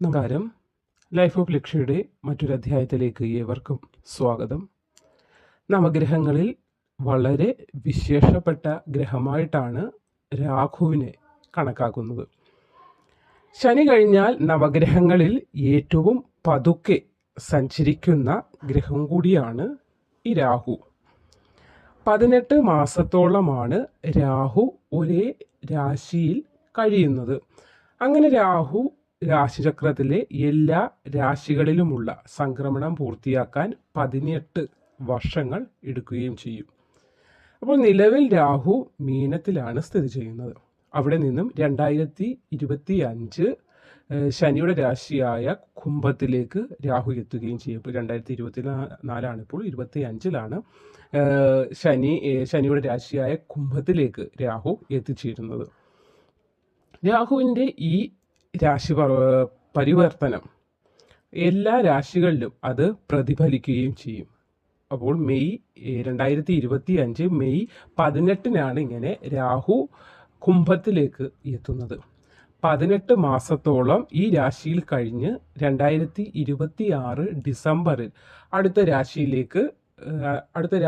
നമസ്കാരം. Life of ലക്ഷ്യയുടെ മറ്റൊരു അധ്യായത്തിലേക്ക് ഏവർക്കും സ്വാഗതം. നവഗ്രഹങ്ങളിൽ വളരെ വിശേഷപ്പെട്ട ഗ്രഹമായിട്ടാണ് രാഹുവിനെ കണക്കാക്കുന്നത്. ശനി കഴിഞ്ഞാൽ നവഗ്രഹങ്ങളിൽ ഏറ്റവും പതുക്കെ സഞ്ചരിക്കുന്ന ഗ്രഹം കൂടിയാണ് ഈ രാഹു. 18 മാസത്തോളമാണ് രാഹു ഒരേ രാശിയിൽ കഴിയുന്നത്. അങ്ങനെ രാഹു രാശിചക്രത്തിലെ എല്ലാ രാശികളിലുമുള്ള സംക്രമണം പൂർത്തിയാക്കാൻ 18 വർഷങ്ങൾ എടുക്കുകയും ചെയ്യും. അപ്പോൾ നിലവിൽ രാഹു മീനത്തിലാണ് സ്ഥിതി ചെയ്യുന്നത്. അവിടെ നിന്നും 2025 ശനിയുടെ രാശിയായ കുംഭത്തിലേക്ക് രാഹു എത്തുകയും ചെയ്യും. ഇപ്പോൾ 2024 ഇപ്പോൾ 25ലാണ് ശനിയുടെ രാശിയായ കുംഭത്തിലേക്ക് രാഹു എത്തിച്ചേരുന്നത്. രാഹുവിൻ്റെ ഈ രാശി പരിവർത്തനം എല്ലാ രാശികളിലും അത് പ്രതിഫലിക്കുകയും ചെയ്യും. അപ്പോൾ 2025 മെയ് 18-നാണ് ഇങ്ങനെ രാഹു കുംഭത്തിലേക്ക് എത്തുന്നത്. 18 മാസത്തോളം ഈ രാശിയിൽ കഴിഞ്ഞ് 2026 ഡിസംബറിൽ അടുത്ത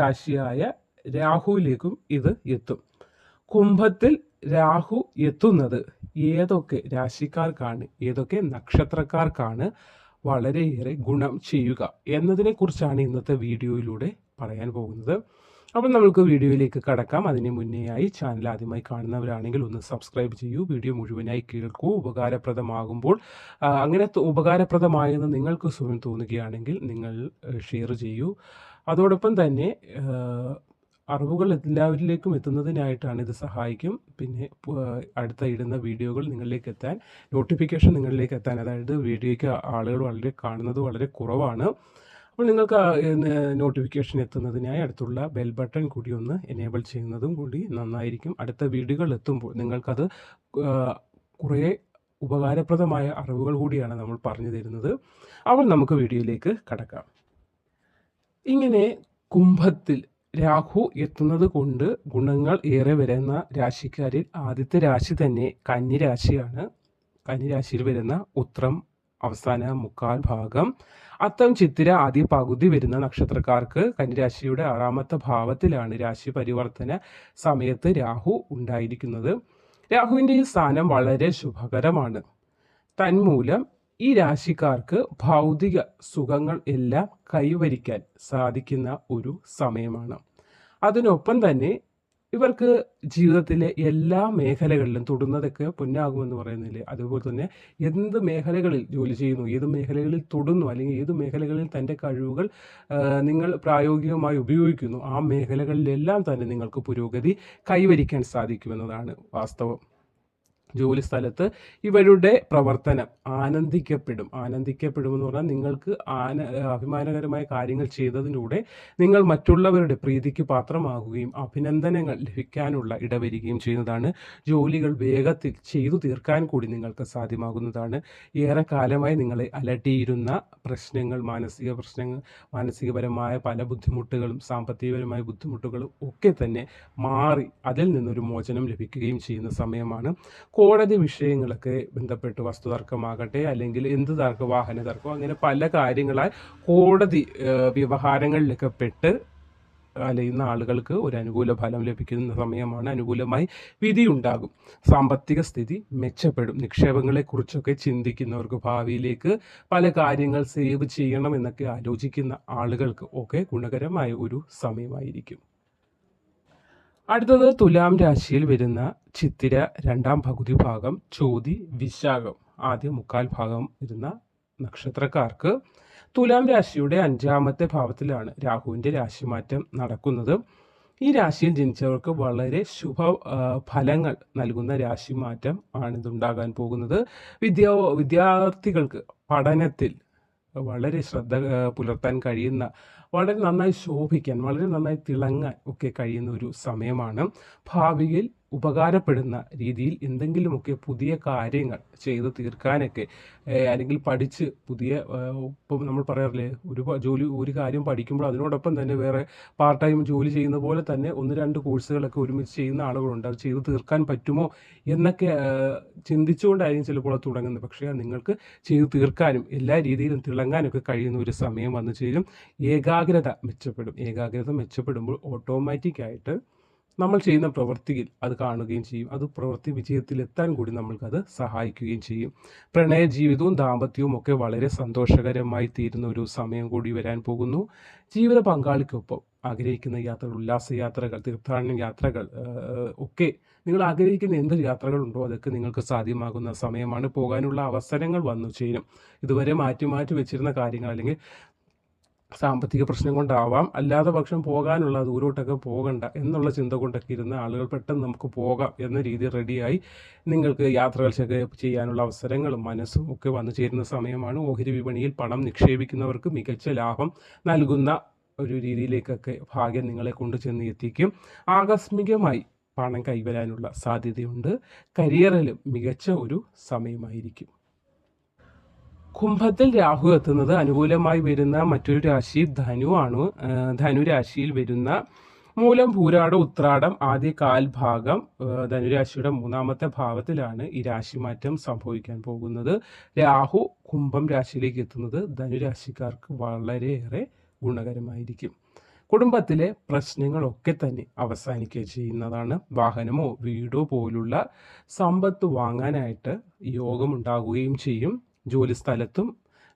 രാശിയായ രാഹുവിലേക്കും ഇത് എത്തും. കുംഭത്തിൽ രാഹു എത്തുന്നത് ഏതൊക്കെ രാശിക്കാർക്കാണ്, ഏതൊക്കെ നക്ഷത്രക്കാർക്കാണ് വളരെയേറെ ഗുണം ചെയ്യുക എന്നതിനെക്കുറിച്ചാണ് ഇന്നത്തെ വീഡിയോയിലൂടെ പറയാൻ പോകുന്നത്. അപ്പോൾ നമുക്ക് വീഡിയോയിലേക്ക് കടക്കാം. അതിന് മുന്നേയായി ചാനൽ ആദ്യമായി കാണുന്നവരാണെങ്കിൽ ഒന്ന് സബ്സ്ക്രൈബ് ചെയ്യൂ, വീഡിയോ മുഴുവനായി കേൾക്കൂ. ഉപകാരപ്രദമാകുമ്പോൾ അങ്ങനെ ഉപകാരപ്രദമായെന്ന് നിങ്ങൾക്ക് സ്വയം തോന്നുകയാണെങ്കിൽ നിങ്ങൾ ഷെയർ ചെയ്യൂ. അതോടൊപ്പം തന്നെ അറിവുകൾ എല്ലാവരിലേക്കും എത്തുന്നതിനായിട്ടാണ് ഇത് സഹായിക്കും. പിന്നെ അടുത്ത ഇടുന്ന വീഡിയോകൾ നിങ്ങളിലേക്ക് എത്താൻ, നോട്ടിഫിക്കേഷൻ നിങ്ങളിലേക്ക് എത്താൻ, അതായത് വീഡിയോയ്ക്ക് ആളുകൾ കാണുന്നത് വളരെ കുറവാണ്. അപ്പോൾ നിങ്ങൾക്ക് നോട്ടിഫിക്കേഷൻ എത്തുന്നതിനായി അടുത്തുള്ള ബെൽ ബട്ടൺ കൂടി ഒന്ന് എനേബിൾ ചെയ്യുന്നതും കൂടി നന്നായിരിക്കും. അടുത്ത വീഡിയോകൾ എത്തുമ്പോൾ നിങ്ങൾക്കത് കുറേ ഉപകാരപ്രദമായ അറിവുകൾ കൂടിയാണ് നമ്മൾ പറഞ്ഞു തരുന്നത്. അപ്പോൾ നമുക്ക് വീഡിയോയിലേക്ക് കടക്കാം. ഇങ്ങനെ കുംഭത്തിൽ രാഹു എത്തുന്നത് കൊണ്ട് ഗുണങ്ങൾ ഏറെ വരുന്ന രാശിക്കാരിൽ ആദ്യത്തെ രാശി തന്നെ കന്നിരാശിയാണ്. കന്നിരാശിയിൽ വരുന്ന ഉത്രം അവസാന മുക്കാൽ ഭാഗം, അത്തം ചിത്തിര ആദ്യ പകുതി വരുന്ന നക്ഷത്രക്കാർക്ക് കന്നിരാശിയുടെ 6ാമത്തെ ഭാവത്തിലാണ് രാശി പരിവർത്തന സമയത്ത് രാഹു ഉണ്ടായിരിക്കുന്നത്. രാഹുവിൻ്റെ ഈ സ്ഥാനം വളരെ ശുഭകരമാണ്. തന്മൂലം ഈ രാശിക്കാർക്ക് ഭൗതിക സുഖങ്ങൾ എല്ലാം കൈവരിക്കാൻ സാധിക്കുന്ന ഒരു സമയമാണ്. അതിനൊപ്പം തന്നെ ഇവർക്ക് ജീവിതത്തിലെ എല്ലാ മേഖലകളിലും തൊടുന്നതൊക്കെ പൊന്നാകുമെന്ന് പറയുന്നില്ലേ, അതുപോലെ തന്നെ എന്ത് മേഖലകളിൽ ജോലി ചെയ്യുന്നു, ഏത് മേഖലകളിൽ തൊടുന്നു, അല്ലെങ്കിൽ ഏത് മേഖലകളിൽ തൻ്റെ കഴിവുകൾ നിങ്ങൾ പ്രായോഗികമായി ഉപയോഗിക്കുന്നു, ആ മേഖലകളിലെല്ലാം തന്നെ നിങ്ങൾക്ക് പുരോഗതി കൈവരിക്കാൻ സാധിക്കുമെന്നതാണ് വാസ്തവം. ജോലി സ്ഥലത്ത് ഇവരുടെ പ്രവർത്തനം ആനന്ദിക്കപ്പെടുമെന്ന് പറഞ്ഞാൽ നിങ്ങൾക്ക് അഭിമാനകരമായ കാര്യങ്ങൾ ചെയ്തതിലൂടെ നിങ്ങൾ മറ്റുള്ളവരുടെ പ്രീതിക്ക് പാത്രമാകുകയും അഭിനന്ദനങ്ങൾ ലഭിക്കാനുള്ള ഇടവരികയും ചെയ്യുന്നതാണ്. ജോലികൾ വേഗത്തിൽ ചെയ്തു തീർക്കാൻ കൂടി നിങ്ങൾക്ക് സാധ്യമാകുന്നതാണ്. ഏറെക്കാലമായി നിങ്ങളെ അലട്ടിയിരുന്ന പ്രശ്നങ്ങൾ, മാനസികപരമായ പല ബുദ്ധിമുട്ടുകളും സാമ്പത്തികപരമായ ബുദ്ധിമുട്ടുകളും ഒക്കെ തന്നെ മാറി അതിൽ നിന്നൊരു മോചനം ലഭിക്കുകയും ചെയ്യുന്ന സമയമാണ്. കോടതി വിഷയങ്ങളൊക്കെ ബന്ധപ്പെട്ട് വസ്തുതർക്കമാകട്ടെ, അല്ലെങ്കിൽ എന്ത് തർക്കം, വാഹന തർക്കം, അങ്ങനെ പല കാര്യങ്ങളാൽ കോടതി വ്യവഹാരങ്ങളിലൊക്കെ പെട്ട് അലയുന്ന ആളുകൾക്ക് ഒരു അനുകൂല ഫലം ലഭിക്കുന്ന സമയമാണ്. അനുകൂലമായി വിധിയുണ്ടാകും. സാമ്പത്തിക സ്ഥിതി മെച്ചപ്പെടും. നിക്ഷേപങ്ങളെക്കുറിച്ചൊക്കെ ചിന്തിക്കുന്നവർക്ക്, ഭാവിയിലേക്ക് പല കാര്യങ്ങൾ സേവ് ചെയ്യണം എന്നൊക്കെ ആലോചിക്കുന്ന ആളുകൾക്ക് ഒക്കെ ഗുണകരമായ ഒരു സമയമായിരിക്കും. അടുത്തത് തുലാം രാശിയിൽ വരുന്ന ചിത്തിര 2ാം പകുതി ഭാഗം, ചോതി വിശാഖം ആദ്യ മുക്കാൽ ഭാഗം വരുന്ന നക്ഷത്രക്കാർക്ക് തുലാം രാശിയുടെ 5ാമത്തെ ഭാവത്തിലാണ് രാഹുവിൻ്റെ രാശിമാറ്റം നടക്കുന്നത്. ഈ രാശിയിൽ ജനിച്ചവർക്ക് വളരെ ശുഭ ഫലങ്ങൾ നൽകുന്ന രാശിമാറ്റം ആണിതുണ്ടാകാൻ പോകുന്നത്. വിദ്യാർത്ഥികൾക്ക് പഠനത്തിൽ വളരെ ശ്രദ്ധ പുലർത്താൻ കഴിയുന്ന, വളരെ നന്നായി ശോഭിക്കാൻ, വളരെ നന്നായി തിളങ്ങാൻ ഒക്കെ കഴിയുന്ന ഒരു സമയമാണ്. ഭാവിയിൽ ഉപകാരപ്പെടുന്ന രീതിയിൽ എന്തെങ്കിലുമൊക്കെ പുതിയ കാര്യങ്ങൾ ചെയ്ത് തീർക്കാനൊക്കെ അല്ലെങ്കിൽ പഠിച്ച് പുതിയ ഇപ്പം നമ്മൾ പറയാറില്ലേ ഒരു കാര്യം പഠിക്കുമ്പോൾ അതിനോടൊപ്പം തന്നെ വേറെ പാർട്ട് ടൈം ജോലി ചെയ്യുന്ന പോലെ തന്നെ 1-2 കോഴ്സുകളൊക്കെ ഒരുമിച്ച് ചെയ്യുന്ന ആളുകളുണ്ട്. അത് ചെയ്ത് തീർക്കാൻ പറ്റുമോ എന്നൊക്കെ ചിന്തിച്ചുകൊണ്ടായിരിക്കും ചിലപ്പോൾ അത് തുടങ്ങുന്നത്. പക്ഷേ നിങ്ങൾക്ക് ചെയ്ത് തീർക്കാനും എല്ലാ രീതിയിലും തിളങ്ങാനൊക്കെ കഴിയുന്ന ഒരു സമയം വന്നു ചേരും. ഏകാഗ്രത മെച്ചപ്പെടുമ്പോൾ ഓട്ടോമാറ്റിക്കായിട്ട് നമ്മൾ ചെയ്യുന്ന പ്രവൃത്തിയിൽ അത് കാണുകയും ചെയ്യും. അത് പ്രവൃത്തി വിജയത്തിലെത്താൻ കൂടി നമ്മൾക്കത് സഹായിക്കുകയും ചെയ്യും. പ്രണയ ജീവിതവും ദാമ്പത്യവും ഒക്കെ വളരെ സന്തോഷകരമായി തീരുന്ന ഒരു സമയം കൂടി വരാൻ പോകുന്നു. ജീവിത പങ്കാളിക്കൊപ്പം ആഗ്രഹിക്കുന്ന യാത്രകൾ, ഉല്ലാസയാത്രകൾ, തീർത്ഥാടന യാത്രകൾ ഒക്കെ നിങ്ങൾ ആഗ്രഹിക്കുന്ന എന്ത് യാത്രകളുണ്ടോ അതൊക്കെ നിങ്ങൾക്ക് സാധ്യമാകുന്ന സമയമാണ്. പോകാനുള്ള അവസരങ്ങൾ വന്നു ചേരും. ഇതുവരെ മാറ്റി വെച്ചിരുന്ന കാര്യങ്ങൾ അല്ലെങ്കിൽ സാമ്പത്തിക പ്രശ്നം കൊണ്ടാവാം, അല്ലാതെ പക്ഷം പോകാനുള്ള ദൂരോട്ടൊക്കെ പോകണ്ട എന്നുള്ള ചിന്ത കൊണ്ടൊക്കെ ഇരുന്ന ആളുകൾ പെട്ടെന്ന് നമുക്ക് പോകാം എന്ന രീതി റെഡിയായി നിങ്ങൾക്ക് യാത്രകളൊക്കെ ചെയ്യാനുള്ള അവസരങ്ങളും മനസ്സും ഒക്കെ വന്നു ചേരുന്ന സമയമാണ്. ഓഹരി വിപണിയിൽ പണം നിക്ഷേപിക്കുന്നവർക്ക് മികച്ച ലാഭം നൽകുന്ന ഒരു രീതിയിലേക്കൊക്കെ ഭാഗ്യം നിങ്ങളെ കൊണ്ട് ചെന്ന് എത്തിക്കും. ആകസ്മികമായി പണം കൈവരാനുള്ള സാധ്യതയുണ്ട്. കരിയറിലും മികച്ച ഒരു സമയമായിരിക്കും. കുംഭത്തിൽ രാഹു എത്തുന്നത് അനുകൂലമായി വരുന്ന മറ്റൊരു രാശി ധനു ആണ്. ധനുരാശിയിൽ വരുന്ന മൂലം, പൂരാടം, ഉത്രാടം ആദ്യ കാൽഭാഗം ധനുരാശിയുടെ 3ാമത്തെ ഭാവത്തിലാണ് ഈ രാശിമാറ്റം സംഭവിക്കാൻ പോകുന്നത്. രാഹു കുംഭം രാശിയിലേക്ക് എത്തുന്നത് ധനുരാശിക്കാർക്ക് വളരെയേറെ ഗുണകരമായിരിക്കും. കുടുംബത്തിലെ പ്രശ്നങ്ങളൊക്കെ തന്നെ അവസാനിക്കുക ചെയ്യുന്നതാണ്. വാഹനമോ വീടോ പോലുള്ള സമ്പത്ത് വാങ്ങാനായിട്ട് യോഗമുണ്ടാകുകയും ചെയ്യും. ജോലി സ്ഥലത്തും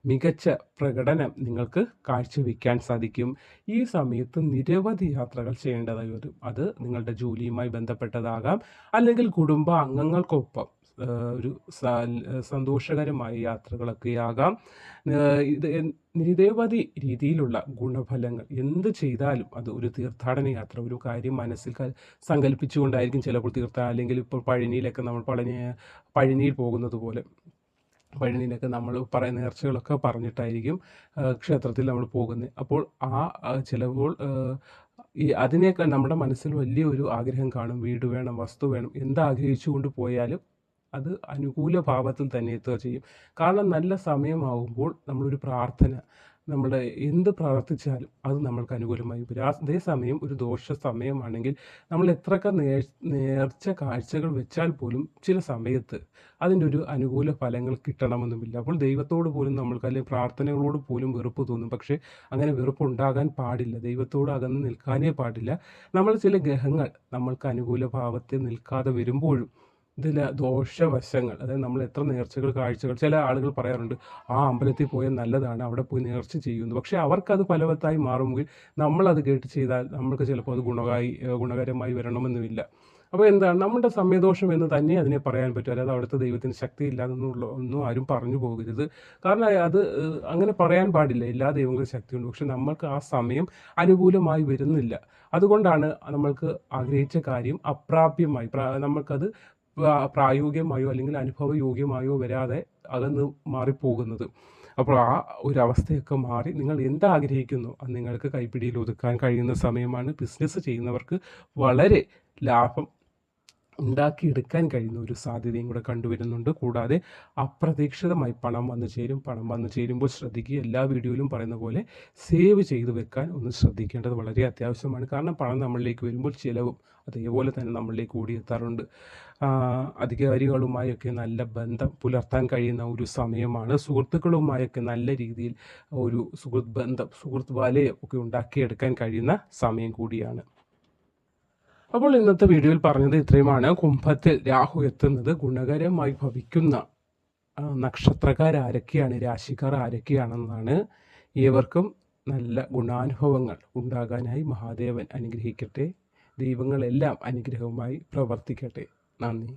മികച്ച പ്രകടനം നിങ്ങൾക്ക് കാഴ്ചവെക്കാൻ സാധിക്കും. ഈ സമയത്ത് നിരവധി യാത്രകൾ ചെയ്യേണ്ടതായി വരും. അത് നിങ്ങളുടെ ജോലിയുമായി ബന്ധപ്പെട്ടതാകാം, അല്ലെങ്കിൽ കുടുംബ അംഗങ്ങൾക്കൊപ്പം ഒരു സന്തോഷകരമായ യാത്രകളൊക്കെ ആകാം. ഇത് നിരവധി രീതിയിലുള്ള ഗുണഫലങ്ങൾ എന്ത് ചെയ്താലും അത് ഒരു തീർത്ഥാടന യാത്ര, ഒരു കാര്യം മനസ്സിൽ സങ്കല്പിച്ചുകൊണ്ടായിരിക്കും ചിലപ്പോൾ അല്ലെങ്കിൽ ഇപ്പോൾ പഴനിയിലൊക്കെ നമ്മൾ പഴനിയിൽ പോകുന്നത് പോലെ പഴനിയിലൊക്കെ നമ്മൾ പറയുന്ന നേർച്ചകളൊക്കെ പറഞ്ഞിട്ടായിരിക്കും ക്ഷേത്രത്തിൽ നമ്മൾ പോകുന്നത്. അപ്പോൾ ചിലപ്പോൾ അതിനേക്കാൾ നമ്മുടെ മനസ്സിൽ വലിയൊരു ആഗ്രഹം കാണും. വീട് വേണം, വസ്തു വേണം, എന്താഗ്രഹിച്ചുകൊണ്ട് പോയാലും അത് അനുകൂല ഭാവത്തിൽ തന്നെ എത്തുക ചെയ്യും. കാരണം നല്ല സമയമാകുമ്പോൾ നമ്മളൊരു പ്രാർത്ഥന, നമ്മുടെ എന്ത് പ്രാർത്ഥിച്ചാലും അത് നമ്മൾക്ക് അനുകൂലമായി വരും. അതേസമയം ഒരു ദോഷ സമയമാണെങ്കിൽ നമ്മൾ എത്രയൊക്കെ നേർച്ച കാഴ്ചകൾ വെച്ചാൽ പോലും ചില സമയത്ത് അതിൻ്റെ ഒരു അനുകൂല ഫലങ്ങൾ കിട്ടണമെന്നുമില്ല. അപ്പോൾ ദൈവത്തോട് പോലും നമ്മൾക്ക്, അല്ലെങ്കിൽ പ്രാർത്ഥനകളോട് പോലും വെറുപ്പ് തോന്നും. പക്ഷേ അങ്ങനെ വെറുപ്പ് ഉണ്ടാകാൻ പാടില്ല. ദൈവത്തോട് അകന്ന് നിൽക്കാനേ പാടില്ല. നമ്മൾ ചില ഗ്രഹങ്ങൾ നമ്മൾക്ക് അനുകൂല ഭാവത്തിൽ നിൽക്കാതെ വരുമ്പോഴും ഇതിലെ ദോഷവശങ്ങൾ, അതായത് നമ്മൾ എത്ര നേർച്ചകൾ കാഴ്ചകൾ, ചില ആളുകൾ പറയാറുണ്ട് ആ അമ്പലത്തിൽ പോയാൽ നല്ലതാണ്, അവിടെ പോയി നേർച്ച ചെയ്യുന്നു. പക്ഷേ അവർക്കത് ഫലവത്തായി മാറുമെങ്കിൽ നമ്മളത് കേട്ട് ചെയ്താൽ നമ്മൾക്ക് ചിലപ്പോൾ അത് ഗുണകരമായി വരണമെന്നുമില്ല. അപ്പോൾ എന്താണ് നമ്മുടെ സമയദോഷം എന്ന് തന്നെ അതിനെ പറയാൻ പറ്റും. അല്ലാതെ അവിടുത്തെ ദൈവത്തിന് ശക്തി ഇല്ലാതെന്നുള്ള ഒന്നും ആരും പറഞ്ഞു പോകരുത്. കാരണം അത് അങ്ങനെ പറയാൻ പാടില്ല. എല്ലാ ദൈവങ്ങളും ശക്തിയുണ്ട്. പക്ഷെ നമ്മൾക്ക് ആ സമയം അനുകൂലമായി വരുന്നില്ല. അതുകൊണ്ടാണ് നമ്മൾക്ക് ആഗ്രഹിച്ച കാര്യം അപ്രാപ്യമായി നമ്മൾക്കത് പ്രായോഗികമായോ അല്ലെങ്കിൽ അനുഭവയോഗ്യമായോ വരാതെ അകന്ന് മാറിപ്പോകുന്നത്. അപ്പോൾ ആ ഒരു അവസ്ഥയൊക്കെ മാറി നിങ്ങൾ എന്താഗ്രഹിക്കുന്നു അത് നിങ്ങൾക്ക് കൈപ്പിടിയിൽ ഒതുക്കാൻ കഴിയുന്ന സമയമാണ്. ബിസിനസ് ചെയ്യുന്നവർക്ക് വളരെ ലാഭം ഉണ്ടാക്കിയെടുക്കാൻ കഴിയുന്ന ഒരു സാധ്യതയും കൂടെ കണ്ടുവരുന്നുണ്ട്. കൂടാതെ അപ്രതീക്ഷിതമായി പണം വന്നു ചേരും. പണം വന്നു ചേരുമ്പോൾ ശ്രദ്ധിക്കുക, എല്ലാ വീഡിയോയിലും പറയുന്ന പോലെ സേവ് ചെയ്ത് വെക്കാൻ ഒന്ന് ശ്രദ്ധിക്കേണ്ടത് വളരെ അത്യാവശ്യമാണ്. കാരണം പണം നമ്മളിലേക്ക് വരുമ്പോൾ ചിലവും അതേപോലെ തന്നെ നമ്മളിലേക്ക് ഓടിയെത്താറുണ്ട്. അധികാരികളുമായൊക്കെ നല്ല ബന്ധം പുലർത്താൻ കഴിയുന്ന ഒരു സമയമാണ്. സുഹൃത്തുക്കളുമായൊക്കെ നല്ല രീതിയിൽ ഒരു സുഹൃത്ത് വലയം ഒക്കെ ഉണ്ടാക്കിയെടുക്കാൻ കഴിയുന്ന സമയം കൂടിയാണ്. അപ്പോൾ ഇന്നത്തെ വീഡിയോയിൽ പറഞ്ഞത് ഇത്രയുമാണ്. കുംഭത്തിൽ രാഹു എത്തുന്നത് ഗുണകരമായി ഭവിക്കുന്ന നക്ഷത്രക്കാർ ആരൊക്കെയാണ്, രാശിക്കാർ ആരൊക്കെയാണെന്നാണ്. ഏവർക്കും നല്ല ഗുണാനുഭവങ്ങൾ ഉണ്ടാകാനായി മഹാദേവൻ അനുഗ്രഹിക്കട്ടെ. ദൈവങ്ങളെല്ലാം അനുഗ്രഹവുമായി പ്രവർത്തിക്കട്ടെ. നന്ദി.